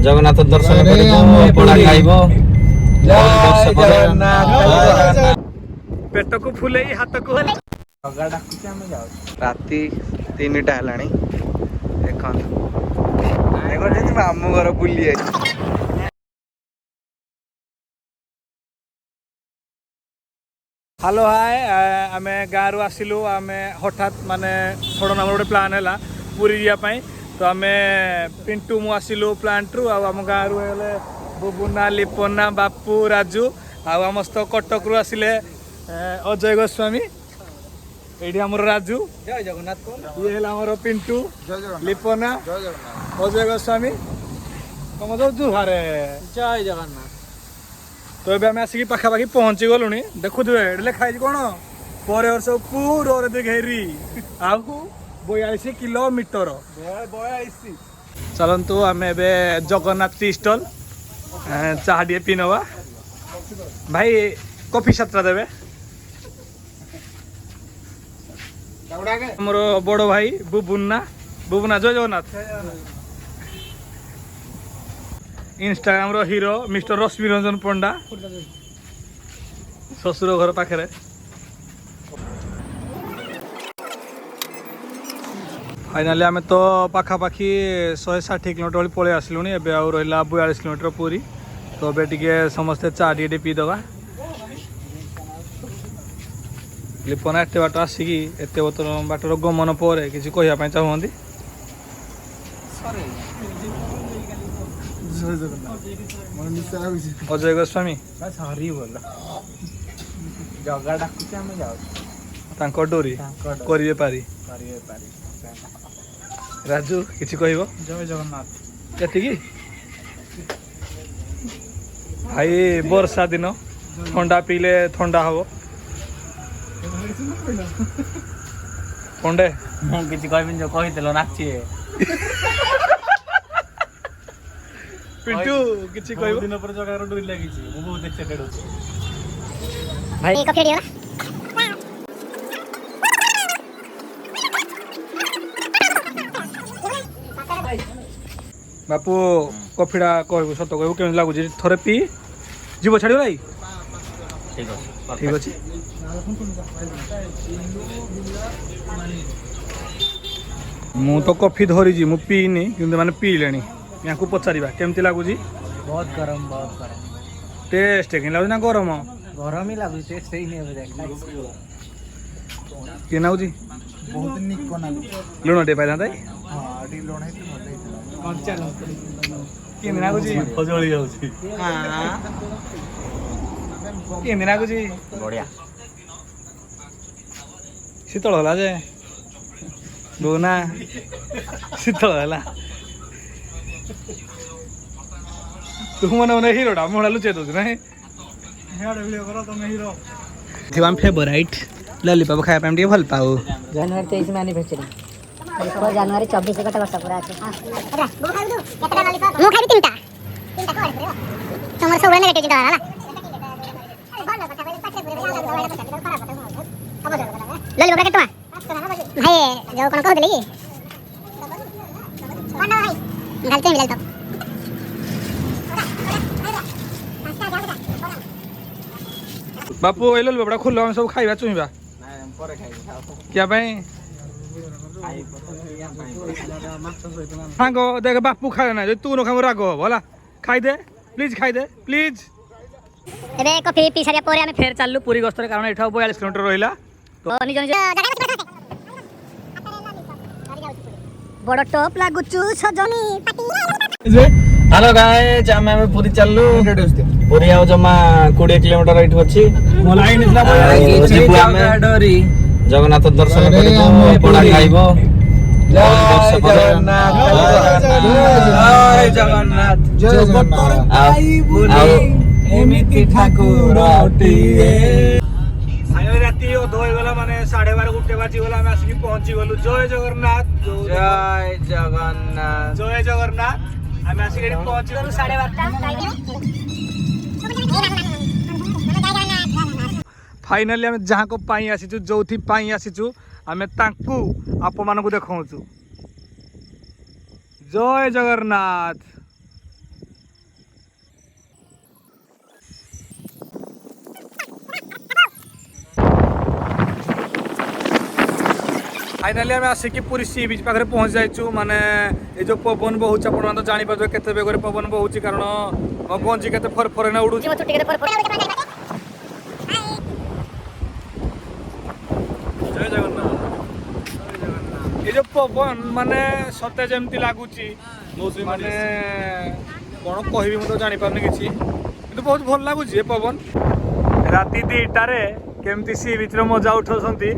जगन्नाथ दर्शन पेट को फुले हाथ को राति 3टा है देख मामू घर बुली हेलो हाय आम गाँव आसिलु आम हठात माने सडन आम गोटे प्लान है पूरी जावाई तो आम पिंटू मु आसिलु प्लांट रु आम गाँव गले बुबुना लिपना बापू राजू आमस्त कटक रु आसिले अजय गोस्वामी ये आमर राजू जय जगन्नाथ ये आमर पिंटू लिपना अजय गोस्वामी तुम जो हारे जय जगन्नाथ तो ये आम आसिक पाखापाखि पहुँची गलु देखुए लिखाई कौन पर वर्ष पूरा घेरी आ 42 किलोमीटर चलतु आम ए जगन्नाथ टी स्टल चाह टे पी नवा भाई कॉफी 7टा देवे मोर बड़ भाई बुबुना जय जगन्नाथ इंस्टाग्राम रो हीरो मिस्टर रश्मि रंजन पंडा ससुर घर पाखे फाइनाली आम तो पाखापाखि 160 किलोमीटर पलि आसलु एवं आउ रहा 42 किलोमीटर पूरी तो ए टे समस्ते चा टे पीदे लिपना एत बाट आसिकी एत बाटर गमन पर किसी कहवाई चाहती अजय गोस्वामी जगा डाकुचे डोरी करिए पारी राजू किसी कह जय जगन्नाथ ये भाई वर्षा दिन ठंडा पीले ठंडा हम पंडे किसी कहबी जो कहीदेल नाची पिंटू किसी कह दिन पर जगह डोरी लगी बहुत एक्साइटेड होछि भाई कॉफी दियो बापू कॉफीटा कहबो सत कहबो केन लागु थरे पी जीव छाड़ियो भाई ठीक अछि मु तो कॉफी धरी जी मु पीनी किंतु माने पी लेनी यहाँ को पचारिबा केमती लागु जी बहुत गरम टेस्ट के लागु ना गरम गरम ही लागु टेस्ट ही नहीं के नाउ जी बहुत निक ना लुण टे पाइला ताई हां अडी लुण है कंचा के नाउ जी फजोली जाउ छी हां के नाउ जी बढ़िया शीतल होला जे बोना शीतल होला तू मन हीरोटा मुड़ा लुचे दो ना हम फेवराइट लॉलीपॉप खाया पे भल पाओ जनवरी 23 में एनिवर्सरी जनवरी 24 गटे वर्ष पूरा আছে मु खाइबी तीनटा तमर सब नेगेटिव चिंता होला लॉलीपॉप केटवा भाई जो कोन कहले की कोन भाई डालते मिलल तो बापू एलो बड़ा खोल हम सब खाइबा चुइबा क्या भाई सांगो देख बापू खाए ना तू न खाम राग होला खाई दे प्लीज एबे कॉफी पी सारिया परे हम फेर चालू पूरी गस्तर कारण एठा 42 किलोमीटर रहिला तो निज निज बड़ टॉप लागुचु सजनी पाटी हेलो गाइस हम पूरी चललु पूरी आउ जमा 20 किलोमीटर एठु अछि लाइन इतला डोरी जगन्नाथ दर्शन करिबो पड़ा खाइबो जय जगन्नाथ जय जगन्नाथ एमिति ठाकुरटिए आयो राती ओ दोय गला माने 12:30 गुटे बाजी गला हम आसी पहुंची गलु जय जगन्नाथ हम आसी पहुंची गलु 12:30 फाइनली हम जहाँ को पाई आसीचु जो थी पाई आसीचु आमे तांकु आप मानकु देखाऊचु। जय जगन्नाथ। फाइनाली आम आसिक पूरी सी बीच पाखे पहुँच जाइचु। माने ये जो पवन बहुत आप तो जानी पारे केते बेगर पवन बहुत कारण मो गंजी केते फरफरे ना उड़ू। जय जगन्नाथ। ये जो पवन माने सते जमती लगुच माने कौन कहबी मुझे जानी पारनी किसी किंतु बहुत भल लगुच ये पवन। राति 2टारे केमती सी बीच मजा उठाउछंती।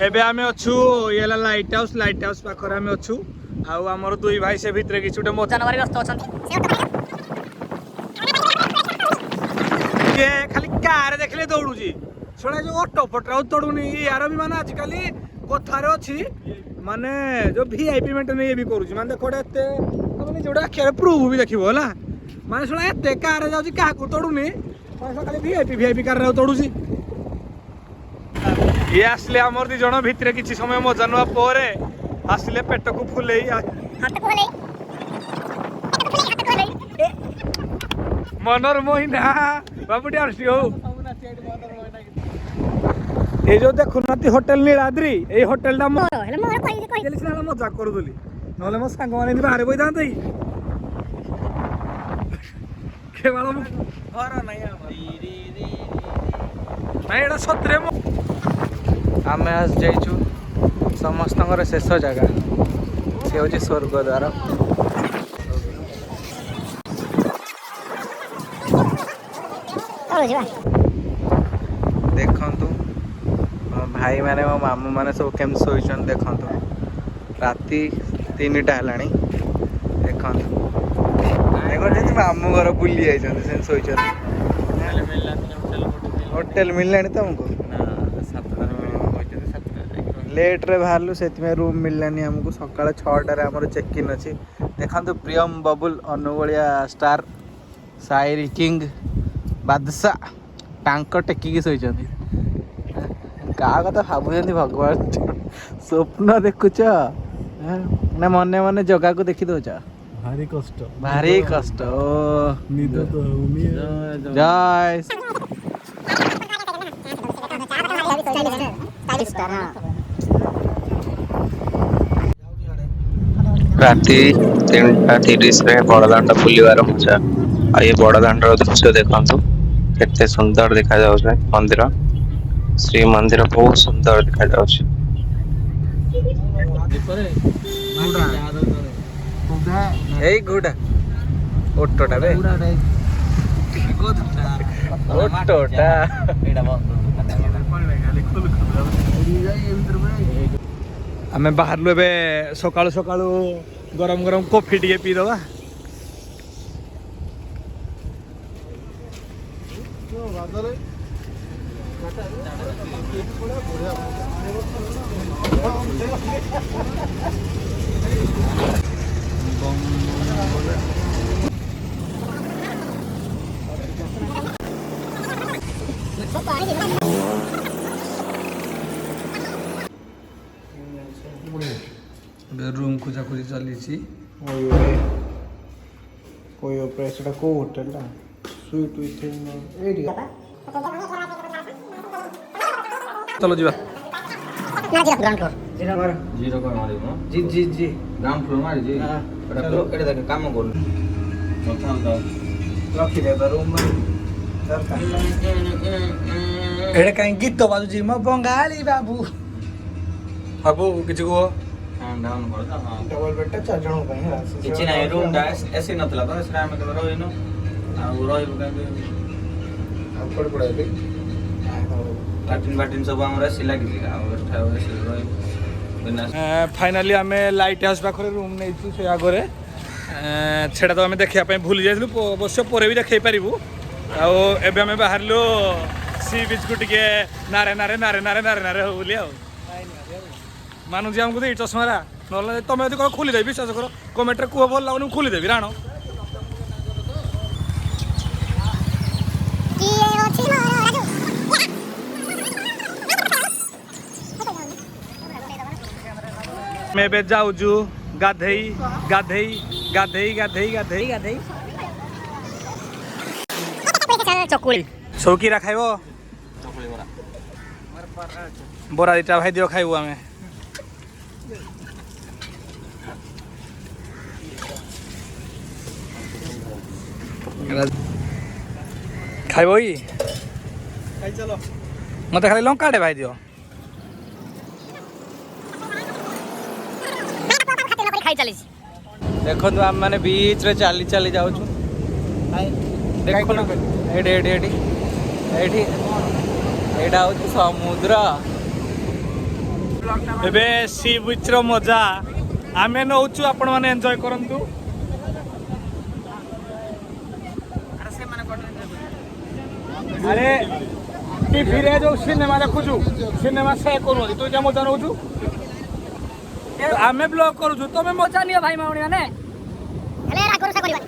एबे आमे अच्छु ये लाइट हाउस पाखरे आमे अच्छु आउ हमर दुई भाई से भितरे किछ उठे मजा नबारी व्यस्त अछंती। के खाली कार देखले दौड़ुजी छोड़ा जो ऑटो फटराउ तोड़ुनी यार भी माने आजकल कथारे अछि माने जो वीआईपी मेंटेन ये भी करूची माने देखो एते माने जोडा अखिरे प्रूफ भी देखिबो होला माने छोड़ा एते कार जाउची का को तोड़ुनी माने खाली वीआईपी कार रे तोड़ुची। ये आसले आमर दी जण भितरे किछि समय मजा नवा परे आसले पेट को फुलेई मनर मोहिना बाबूटी आसी हो। ये जो देखु नाती होटल नीलाद्री ए होटल दा मजाक करू दोली नले मो सांग माने बाहर बई दांतई केवल घर नाही नाही एडा सत्रे आमे आज जाइचु समस्त शेष जगह से हूँ स्वर्गद्वार। देखंतु भाई माने मो मामू माने सब केम सोइछन देखंतु राति 3टा हलाणी देखंतु देखो जे मामू घर बुली आइछन से सोइछन होटल मिललानी तुमको लेट रे बाहरलु से रूम मिललानी हमको सकाळ 6टारे हमर चेक इन अछि। देखंतु प्रियम बबुल अनुगोलिया स्टार साइरी किंग बादशाह टांक टेकी की सोइछन का कथा भाबुछन भगवान स्वप्न देखुछ ना मने मने जगह को देखि दोछ भारी कष्ट ओ निद तो होनी जय राति 3:30 बड़दाण्ड बुलवार मजा आ ये बड़दाण्ड दृश्य देखु केते सुंदर देखा जाउछे। मंदिर श्री मंदिर बहुत सुंदर देखा जाउछे। एई गुडा ओटोटा बे ओटोटा आमे बाहरलु एबे सकाळु सकाळु गरम गरम कॉफी टिके पी दवा। रूम खोजा खोजी चली कोई ऑपरेशन को होटल ना स्वीट विथ एरिया चलो जीवा ना ग्राउंड फ्लोर जीरो का मारी ना जी ग्राउंड फ्लोर मारी जी एटा फ्लोर एटा देख काम कर प्रथम तो रखी दे रूम में एडे कहीं गीत बाजू जी म बंगाली बाबू बाबू किछ को डाउन कर दा हां डबल बेड टा 4 जण ପାଇଁ ହେଲା କିଛି ନାହିଁ रूम ଟା एसी नथला तो सेटा हम केबे रहिनो आ रहिबो काबे आ पड़ पड़ाबे लाटिन सब हमरा एसी लागि आ एठा एसी रहिबो बिना फाइनली आमे लाइट हाउस पाखरे रूम नेइछु से आगरे छेड़ा तो आमे देखिया ପାଇଁ भूल जाइलु अवश्य परे भी देखै परिबु आ एबे आमे बाहरलो सी बीच को टिके नारे नारे नारे नारे नारे नारे हो बोली आ मानु जी हमको दे चश्मारा नले तमे यदि को खोली दे विश्वास करो कमेंट रे को भल लागनु खोली देबी राणो की अछि राजू मैं ଏବେ ଯାଉଛୁ ଗାଧେଇ ଗାଧେଇ ଗାଧେଇ ଗାଧେଇ ଗାଧେଇ ଗାଧେଇ ଚକୁଳି ସୌକିରା ଖାଇବ ବରା ଦିଟା ଭାଇ ଦିଅ ଖାଇବୁ ଆମେ ଖାଇବ କି ମତେ ଖାଲି ଲଙ୍କାଟେ ଭାଇ ଦିଅ ଖାଇ ଚାଲିଛି ଦେଖନ୍ତୁ ଆମେ ମାନେ ବିଚ୍ରେ ଚାଲି ଚାଲି ଯାଉଛୁ ଦେଖୁନ ଏଇଠି ଏଇଠି ଏଇଠି ଏଇଠି ଏଇଟା ହଉଛି ସମୁଦ୍ର ଏବେ ସି ବିଚ୍ ର ମଜା ଆମେ ନଉଛୁ ଆପଣ ମାନେ ଏନ୍ଜୟ କରନ୍ତୁ ଆରେ ଟିଭିରେ ଯୋଉ ସିନେମା ଦେଖୁଛୁ ସିନେମା ସେ କରୁଛନ୍ତି ତୁ ଯେ ମଜା ନଉଛୁ ଆମେ ବ୍ଲଗ କରୁଛୁ ତମେ ମଜା ନିଅ ଭାଇ ମାଉଣୀ ମାନେ ହେଲେ ରାଗ ରୁଷା କରିବାନି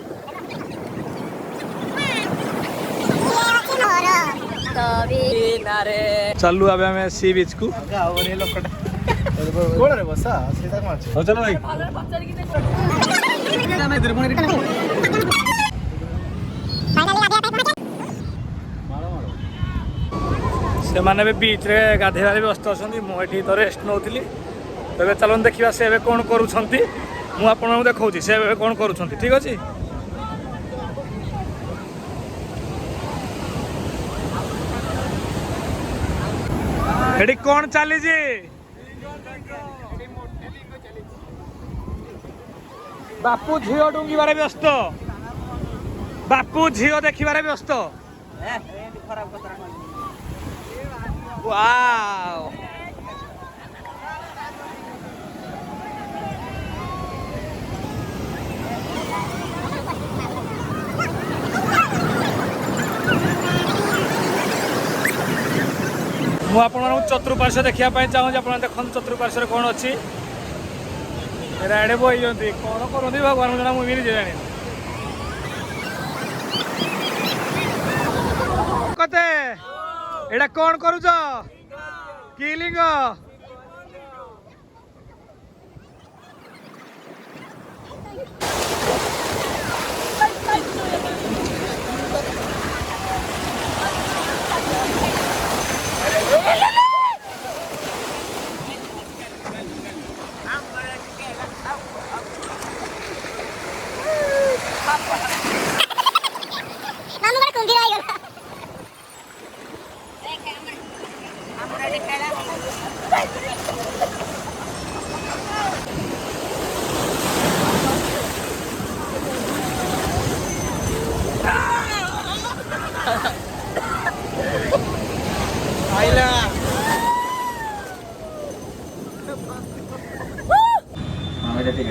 ଚାଲୁ ଏବେ ଆମେ ସି ବିଚ୍ କୁ କୋଳରେ ବସା ସେଇଟା କଣ ଅଛି ହଉ ଚାଲ ଭାଇ ସେମାନେ ଏବେ ବିଚ୍ରେ ଗାଧେଇବାରେ ବ୍ୟସ୍ତ ଅଛନ୍ତି ମୁଁ ଏଠି ତ ରେଷ୍ଟ ନେଉଥିଲି ଏବେ ଚାଲନ୍ତୁ ଦେଖିବା ସେ ଏବେ କ'ଣ କରୁଛନ୍ତି ମୁଁ ଆପଣଙ୍କୁ ଦେଖାଉଛି ସେ ଏବେ କ'ଣ କରୁଛନ୍ତି ଠିକ୍ ଅଛି ଏଠି କ'ଣ ଚାଲିଛି ବାପୁ ଝିଅ ଡୁଙ୍ଗିବାରେ ବ୍ୟସ୍ତ ବାପୁ ଝିଅ ଦେଖିବାରେ ବ୍ୟସ୍ତ ୱାଓ ମୁଁ ଆପଣମାନଙ୍କୁ ଚତୁଃପାର୍ଶ୍ୱ ଦେଖିବା ପାଇଁ ଚାହୁଁଛି ଆପଣ ଦେଖନ୍ତୁ ଚତୁଃପାର୍ଶ୍ୱରେ କ'ଣ ଅଛି ଏରା ଏଡ଼େ ବହିଛନ୍ତି କ'ଣ କରନ୍ତି ଭଗବାନଙ୍କୁ ଜଣା ମୁଁ ବି ନିଜେ ଜାଣିନି କତେ ଏଇଟା କ'ଣ କରୁଛ କି ଲିଙ୍ଗ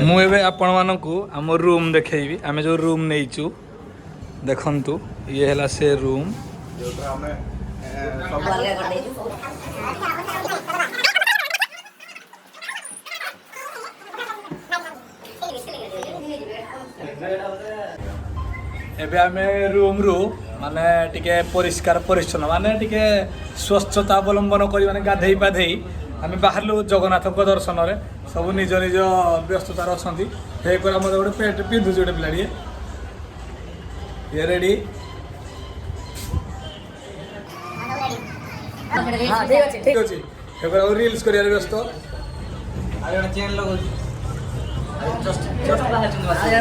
ମୁଁ ଏବେ ଆପଣମାନଙ୍କୁ ଆମ ରୁମ୍ ଦେଖେଇବି ଆମେ ଯେଉଁ ରୁମ୍ ନେଇଛୁ ଦେଖନ୍ତୁ ଇଏ ହେଲା ସେ ରୁମ୍ ଏବେ ଆମେ ରୁମ୍ରୁ ମାନେ ଟିକେ ପରିଷ୍କାର ପରିଚ୍ଛନ୍ନ ମାନେ ଟିକେ ସ୍ୱଚ୍ଛତା ଅବଲମ୍ବନ କରି ମାନେ ଗାଧେଇ ପାଧେଇ ଆମେ ବାହାରିଲୁ ଜଗନ୍ନାଥଙ୍କ ଦର୍ଶନରେ ସବୁ ନିଜ ନିଜ ବ୍ୟସ୍ତତାରେ ଅଛନ୍ତି ହେଇକରି ଆମର ଗୋଟେ ପେଣ୍ଟ ପିନ୍ଧୁଛି ଗୋଟେ ପିଲାଟିଏ ଇଏ ରେଡ଼ି ଠିକ୍ ଅଛି ହେଇକରି ଆଉ ରିଲ୍ସ କରିବାରେ ବ୍ୟସ୍ତ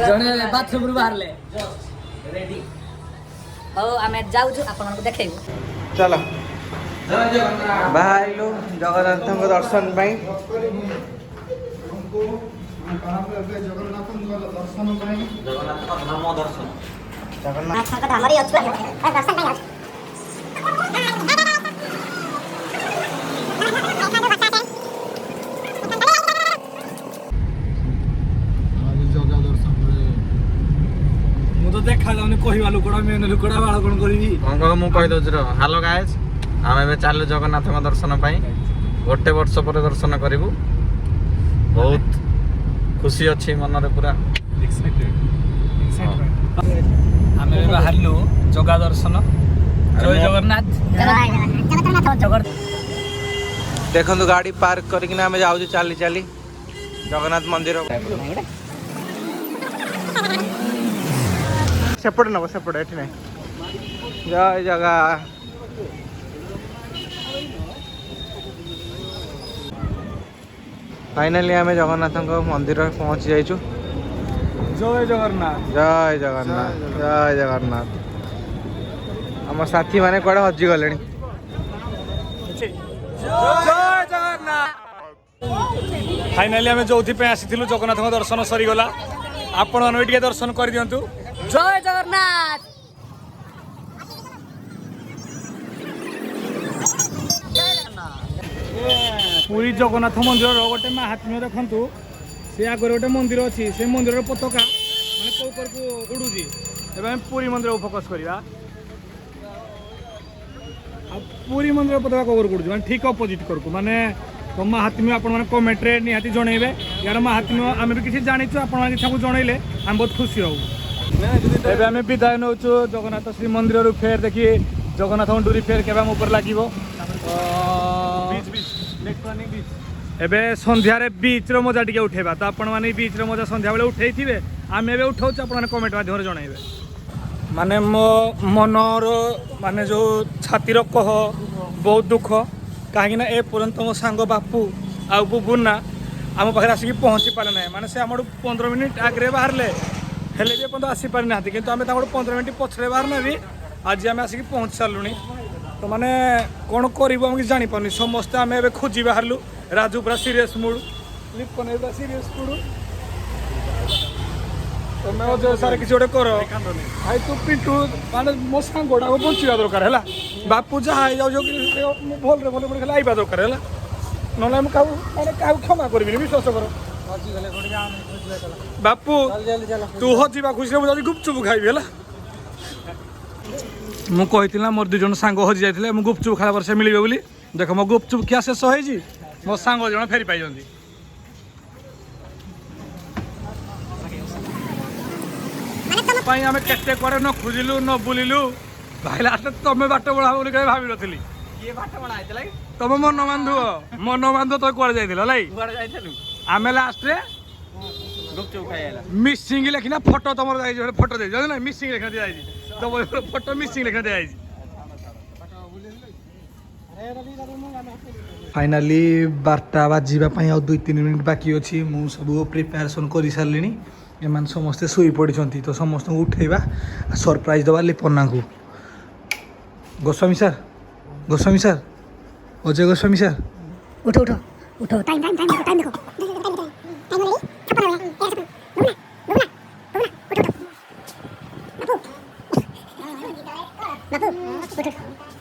ଜଣେ ବାଥରୁମରୁ ବାହାରିଲେ ହଉ ଆମେ ଯାଉଛୁ ଆପଣଙ୍କୁ ଦେଖେଇବୁ ଚାଲ ବାହାରିଲୁ ଜଗନ୍ନାଥଙ୍କ ଦର୍ଶନ ପାଇଁ ଜଗନ୍ନାଥଙ୍କ ଧାମରେ ଅଛୁ ଦର୍ଶନ ପାଇଁ ଅଛୁ ମୁଁ ତ ଦେଖାଯାଉନି କହିବା ଲୋକଟା ମେନ୍ ଲୋକଟା ବାଳ କ'ଣ କରିବି କଣ ମୁଁ କହିଦଉଛି ର ହ୍ୟାଲୋ ଗାଇଜ୍ ଆମେ ଏବେ ଚାଲୁ ଜଗନ୍ନାଥଙ୍କ ଦର୍ଶନ ପାଇଁ ଗୋଟେ ବର୍ଷ ପରେ ଦର୍ଶନ କରିବୁ ବହୁତ ଖୁସି ଅଛି ମନରେ ପୁରା ଆମେ ବାହାରିଲୁ ଜଗା ଦର୍ଶନ ଜୟ ଜଗନ୍ନାଥ ଦେଖନ୍ତୁ ଗାଡ଼ି ପାର୍କ କରିକିନା ଆମେ ଯାଉଛୁ ଚାଲି ଚାଲି जगन्नाथ मंदिर सेपटे नब सेपटे एठी नहीं जय जगह फाइनाली आम जगन्नाथ मंदिर पहुँची जाइछु जय जगन्नाथ जय जगन्नाथ जय जगन्नाथ आम साथी माने कुआडे हजि गले जय जगन्नाथ फाइनाली आम जो आसीलु जगन्नाथ दर्शन सरीगला आपण मैंने दर्शन कर दिंतु जय जगन्नाथ। पुरी जगन्नाथ मंदिर गोटे महात्म्य देखु से आगे गोटे मंदिर अच्छी से मंदिर पताका मैंने कौकर को उड़ूची एवं पुरी मंदिर को फोकस करवा पुरी मंदिर पताका कौकर उड़ूची मैंने ठीक अपोजिट करकु माने तो महात्म्य आपण मैंने कमेंट रे निहाती जनइबे यार महात्म्य आम भी किसी जाचु आप जनइले आम बहुत खुशी हूँ एवं आम विदाय नौ जगन्नाथ श्री मंदिर फेर देखी जगन्नाथ डोरी फेर के ऊपर लगे एबे संध्यारे बीच रो मजा टिके उठेबा तो आपण माने बीच रो मजा संध्या बेले उठेई थिबे आमे एबे उठाउछ आपण माने कमेंट माध्यम रे जणाइबे माने मो मनर माने जो छाती रो कह बहुत दुख काहे ना ए पर्यंत मो सांग बापू आ बुबुना आम पाखे आसिक पहुँची पारे ना माने से हमर 15 मिनिट आगे बाहरले हेले भी अपन आसी पारि ना किंतु आमे तामर 15 मिनिट पछरे बाहरना भी आज आमे आसिक पहुँच सारलुनी तो माने कौन करूँ आम कि जापारे समस्ते आम ए खोजी बाहरलु राजू पूरा सीरीयस मूड लिपन पूरा सीरीयस मूड तुम अजय सारे किसी गोटे कर भाई तू पिंटू माने मो सांगटा को बंचा दरकार है बापू जहाँ जाऊ भल भल खाली आइबा दरकार है ना माने क्या क्षमा करी विश्वास कर बापू तू हजिबा खुशी मुझे गुपचुप खाइबी है मु कही मोर दुजन सांग हजि जाते गुपचुप खाला पर से मिले बोली देख मो गुपचुप क्या शेष हो मो सांग जन फेरी पाई आम केते कुआडे न खोजिलु न बुलिलु भाई लास्ट तुम बाट बढ़ा बोली कहीं भाभी नी तुम मन बांधु तो कुआडे जाइथिल आम लास्ट मिसिंग लेखिना फोटो तुम फोटो दे मिसिंग लेखना दिया तुम फोटो मिसिंग लेखना दिया फाइनाली 12टा बाजापी आ 2-3 मिनिट बाकी अच्छी मु सब प्रिपेरेसन कर सारे एम समस्ते शुई पड़ी तो समस्त उठेबा सरप्राइज दबा लिपन्ना को गोस्वामी सर अजय गोस्वामी सर उठो उठो उठो टाइम टाइम टाइम टाइम देखो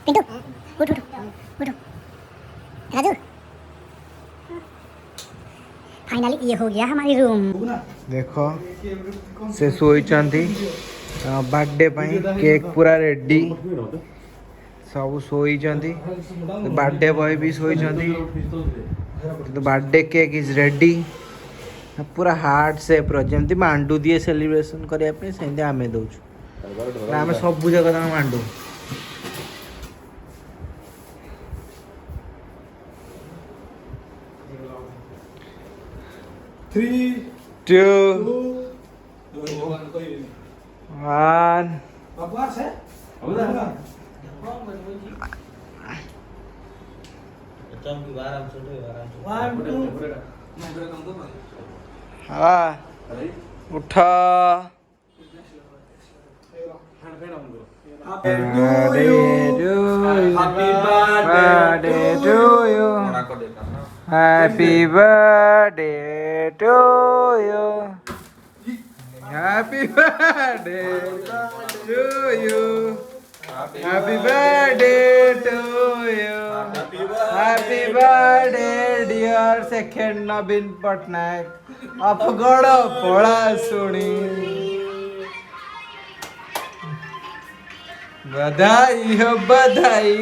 पिंटू उठ उठ उठ राजू फाइनली ये हो गया हमारी रूम देखो से सोई बर्थडे केक पूरा रेडी सब सोई बर्थडे बॉय भी सोई बर्थडे केक इज रेडी पूरा हार्ट शेप जमी मांडू दिए सेलिब्रेशन करने से आम दौचु आम सब जगह मांडू 3 2 1 बाबू आसे हाँ उठ Happy birthday to you. Happy birthday to you. Happy birthday to you. Happy birthday dear second Nabin Patnaik. Apagada pola suni. Badai ho badai.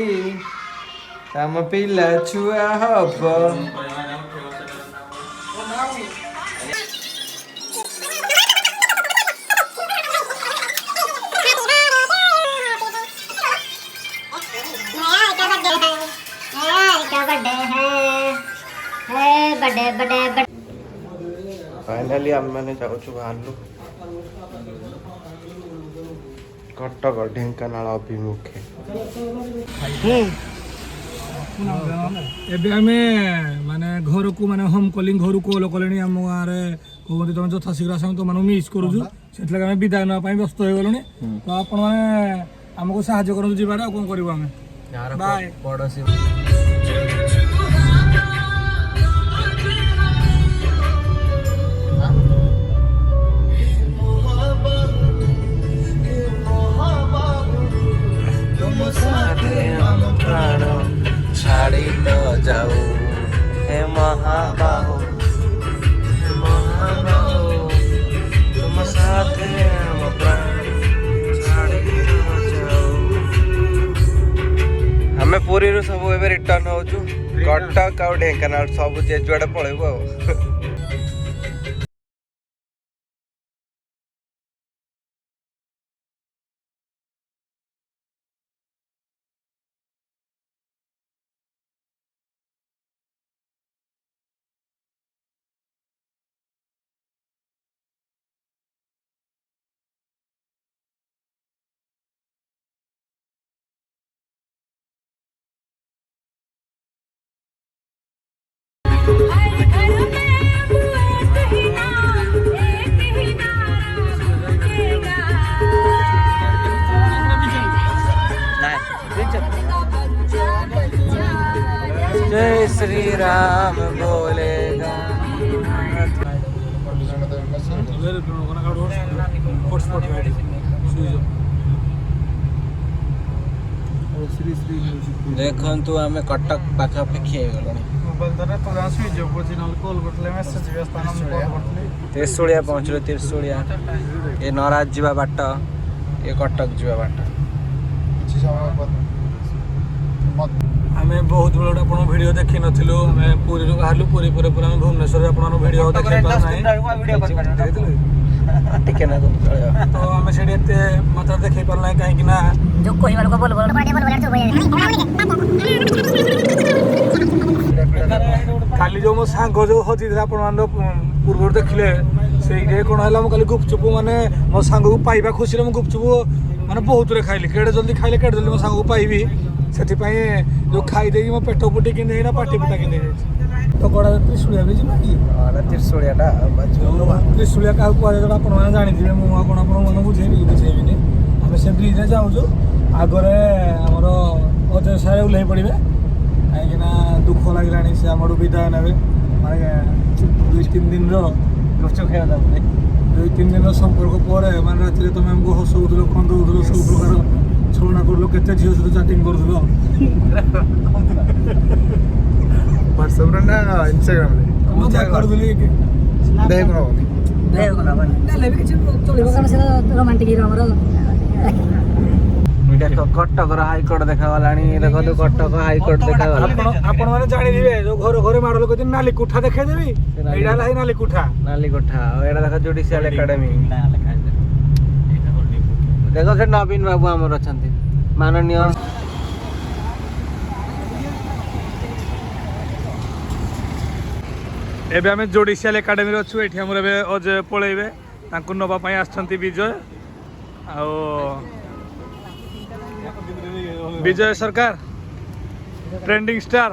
तम पिला छुआ हब फाइनाली आम मैंने जाऊँ बाहर कटक ढेंकानाल अभिमुखे ଏବେ ଆମେ ମାନେ ଘରକୁ ମାନେ ହୋମ୍ କଲିଂ ଘରୁ କଲ୍ କଲେଣି ଆମ ଗାଁରେ କହୁଛନ୍ତି ତମେ ଯଥାଶୀଘ୍ର ଆସ ତୁମମାନଙ୍କୁ ମିସ୍ କରୁଛୁ ସେଥିଲାଗି ଆମେ ବିଦାୟ ନେବା ପାଇଁ ବ୍ୟସ୍ତ ହେଇଗଲୁଣି ତ ଆପଣମାନେ ଆମକୁ ସାହାଯ୍ୟ କରନ୍ତୁ ଯିବାରେ ଆଉ କ'ଣ କରିବୁ ଆମେ ବାଏ ପଡ଼ୋଶୀ छाड़ी तो जाऊ हे महाबाहु तुम साथ हम प्राण छाड़ी तो जाऊ हमें पुरी रु सब एबे रिटर्न होचु कटक आ ढेंकानाल सब जे जुआडे पळेबो जय श्री राम बोलेगा देखु आम कटक पाखापाखि त्रिशूलिया पहुँचल त्रिशूलिया ये नराज जावा बाट ये कटक जावा बाट ଆମେ ବହୁତ ବେଳ ଆପଣ ଭିଡ଼ିଓ ଦେଖି ନଥିଲୁ ଆମେ ପୁରୀରୁ ବାହାରିଲୁ ପୁରୀ ପରେ ପରେ ଆମେ ଭୁବନେଶ୍ୱରରେ ଆପଣଙ୍କ ଭିଡ଼ିଓ ଦେଖି ପାରୁନାହିଁ ଟିକେ ନା ତ ଆମେ ସେଠି ଏତେ ମାତ୍ରାରେ ଦେଖେଇ ପାରୁନାହିଁ କାହିଁକି ନା ଯୋଉ କହିବା ଲୋକ ବୋଲ ବୋଲ କାଲି ଯୋଉ ମୋ ସାଙ୍ଗ ଯୋଉ ହଜିଥିଲା ଆପଣମାନଙ୍କ ପୂର୍ବରୁ ଦେଖିଲେ ସେଇଠି କ'ଣ ହେଲା ମୁଁ କାଲି ଗୁପଚୁପ ମାନେ ମୋ ସାଙ୍ଗକୁ ପାଇବା ଖୁସିରେ ମୁଁ ଗୁପଚୁପ ମାନେ ବହୁତରେ ଖାଇଲି କେଡ଼େ ଜଲ୍ଦି ଖାଇଲେ କେଡ଼େ ଜଲ୍ଦି ମୋ ସାଙ୍ଗକୁ ପାଇବି ସେଥିପାଇଁ ଯୋଉ ଖାଇଦେଇକି ମୋ ପେଟ ପୁଟି କିନ୍ଧେଇ ନା ପାଟି ପୁଟା କିନ୍ଧେଇ ଯାଇଛି ତ କଡ଼ା ତ୍ରିଶୂଳିଆ ବି ଯିବା କି त्रिशूलिया ତ୍ରିଶୂଳିଆ କାହାକୁ କୁହାଯାଏ ଆପଣମାନେ ଜାଣିଥିବେ ମୁଁ ଆଉ କ'ଣ ଆପଣମାନଙ୍କୁ ବୁଝେଇବିନି ଆମେ ସେ ବ୍ରିଜ୍ରେ ଯାଉଛୁ ଆଗରେ ଆମର ଅଜୟ ସାର୍ ଓହ୍ଲେଇ ପଡ଼ିବେ କାହିଁକିନା ଦୁଃଖ ଲାଗିଲାଣି ସେ ଆମଠୁ ବିଦାୟ ନେବେ ମାନେ 2-3 ଦିନର गुपचुप खेल 2-3 ଦିନର ସମ୍ପର୍କ ପରେ ମାନେ ରାତିରେ ତମେ ଆମକୁ ହସଉଥିଲ ଖନ୍ଦଉଥିଲ ସବୁ ପ୍ରକାର ଛଳନା କରୁଥିଲ କେତେ ଝିଅ ସହିତ ଚାଟିଂ କରୁଥିଲ व्हाट्सएप ना इंस्टाग्राम ମୁଁ ଯାହା କରୁଥିଲି देख रहा हूं ନେଲେ ବି କିଛି ଚଳିବ କାରଣ ସେଟା ରୋମାଣ୍ଟିକ ହିରୋ ଆମର देख कटक हाईकोर्ट देखा गलानी देखो तो कटक हाईकोर्ट देखा गला ଆପଣ ମାନେ ଜାଣିଥିବେ ଯୋଉ ଘର ଘରେ ମାଡ଼ ଲୋକ ନାଲି କୁଠା ଦେଖେଇଦେବି ଏଇଟା ହେଲା ନାଲି କୁଠା नाली कोठा एडा देखो जुडिशियल एकेडमी देखो से नवीन बाबू हमर अछंती माननीय ଏବେ ଆମେ ଜୁଡ଼ିସିଆଲ ଏକାଡେମୀରେ ଅଛୁ ଏଠି ଆମର ଏବେ ଅଜୟ ପଳେଇବେ ତାଙ୍କୁ ନେବା ପାଇଁ ଆସିଛନ୍ତି ବିଜୟ ଆଉ ବିଜୟ ସରକାର ଟ୍ରେଣ୍ଡିଂ ଷ୍ଟାର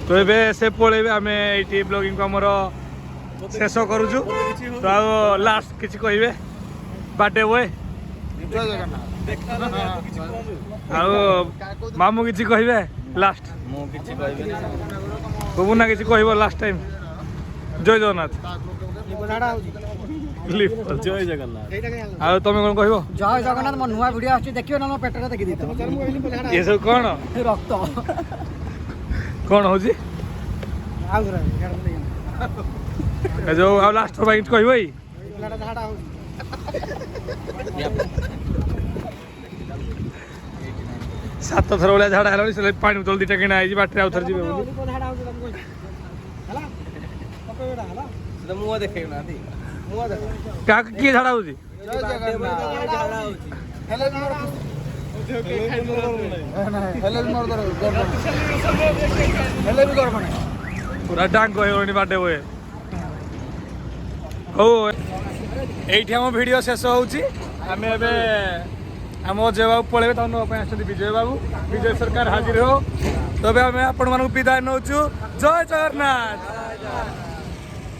ତ ଏବେ ସେ ପଳେଇବେ ଆମେ ଏଇଠି ବ୍ଲଗିଂକୁ ଆମର ଶେଷ କରୁଛୁ ତ ଆଉ ଲାଷ୍ଟ କିଛି କହିବେ ବାର୍ଥଡେ ବୟ ଆଉ ମାମୁଁ କିଛି କହିବେ ଲାଷ୍ଟ ମୁଁ କିଛି କହିବିନି ବୁବୁନା କିଛି କହିବ ଲାଷ୍ଟ ଟାଇମ୍ ଜୟ ଜଗନ୍ନାଥ ଜୟ ଜଗନ୍ନାଥ ଆଉ ତମେ କ'ଣ କହିବ ଜୟ ଜଗନ୍ନାଥ ମୋ ନୂଆ ଭିଡ଼ିଓ ଆସୁଛି ଦେଖିବେ ନା ମୋ ପେଟଟା ଦେଖି ଦେଇଥିବ ଏସବୁ କ'ଣ ରକ୍ତ କ'ଣ ହେଉଛି ଏ ଯୋଉ ଆଉ ଲାଷ୍ଟ ପାଇଁ କିଛି କହିବ ଏଇ ସାତ ଥର ଭଳିଆ ଝାଡ଼ା ହେଲାଣି ସେ ପାଣି ବୋତଲ ଦୁଇଟା କିଣା ହେଇଛି ବାଟରେ ଆଉ ଥରେ ଯିବେ ବୋଲି मुंह देखे ना थी मुंह देखो କାହାକୁ କିଏ ଝାଡ଼ା ହେଉଛି हेले भी मर्द हेले भी गर्व नहीं पूरा डांग होनी बाटे हुए हो ये आम भिड शेष होमें आम अजय बाबू पलैबे विजय बाबू विजय सरकार हाजिर हो तबे आम आपण विदाय नौ जय जगन्नाथ।